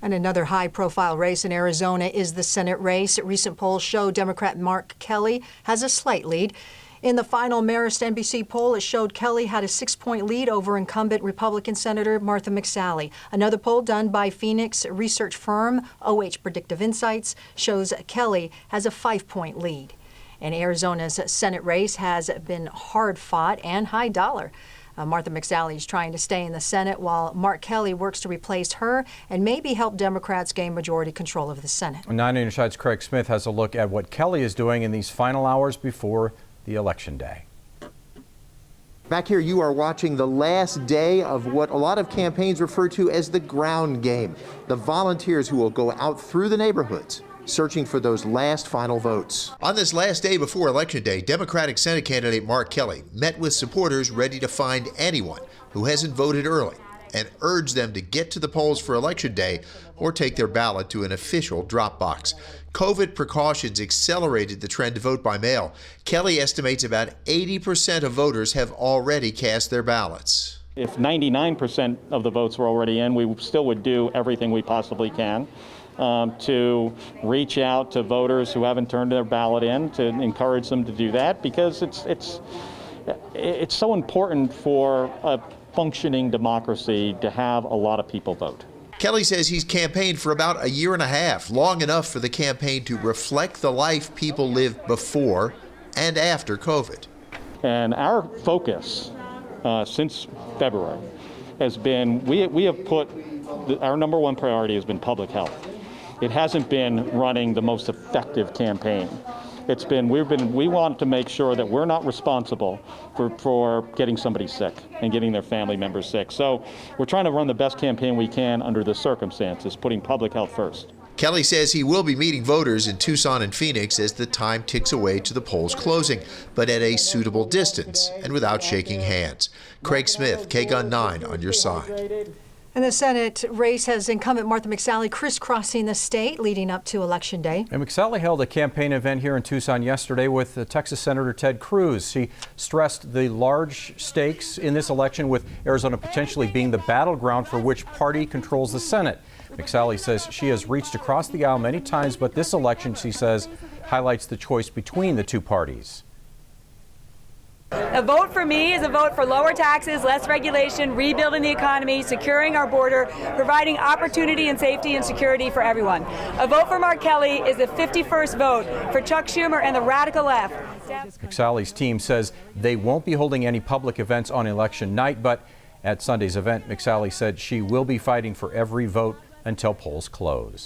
And another high-profile race in Arizona is the Senate race. Recent polls show Democrat Mark Kelly has a slight lead. In the final Marist NBC poll, it showed Kelly had a 6-point lead over incumbent Republican Senator Martha McSally. Another poll done by Phoenix research firm OH Predictive Insights shows Kelly has a 5-point lead. And Arizona's Senate race has been hard-fought and high dollar. Martha McSally is trying to stay in the Senate while Mark Kelly works to replace her and maybe help Democrats gain majority control of the Senate. 9 News Side's Craig Smith has a look at what Kelly is doing in these final hours before the election day. Back here, you are watching the last day of what a lot of campaigns refer to as the ground game. The volunteers who will go out through the neighborhoods searching for those last final votes. On this last day before Election Day, Democratic Senate candidate Mark Kelly met with supporters ready to find anyone who hasn't voted early and urged them to get to the polls for Election Day or take their ballot to an official drop box. COVID precautions accelerated the trend to vote by mail. Kelly estimates about 80% of voters have already cast their ballots. If 99% of the votes were already in, we still would do everything we possibly can to reach out to voters who haven't turned their ballot in, to encourage them to do that, because it's so important for a functioning democracy to have a lot of people vote. Kelly says he's campaigned for about a year and a half, long enough for the campaign to reflect the life people lived before and after COVID. And our focus since February has been, we have put, our number one priority has been public health. It hasn't been running the most effective campaign. It's been, we want to make sure that we're not responsible for getting somebody sick and getting their family members sick. So we're trying to run the best campaign we can under the circumstances, putting public health first. Kelly says he will be meeting voters in Tucson and Phoenix as the time ticks away to the polls closing, but at a suitable distance and without shaking hands. Craig Smith, KGUN 9 on your side. And the Senate race has incumbent Martha McSally crisscrossing the state leading up to Election Day. And McSally held a campaign event here in Tucson yesterday with Texas Senator Ted Cruz. She stressed the large stakes in this election, with Arizona potentially being the battleground for which party controls the Senate. McSally says she has reached across the aisle many times, but this election, she says, highlights the choice between the two parties. A vote for me is a vote for lower taxes, less regulation, rebuilding the economy, securing our border, providing opportunity and safety and security for everyone. A vote for Mark Kelly is the 51st vote for Chuck Schumer and the radical left. McSally's team says they won't be holding any public events on election night, but at Sunday's event, McSally said she will be fighting for every vote until polls close.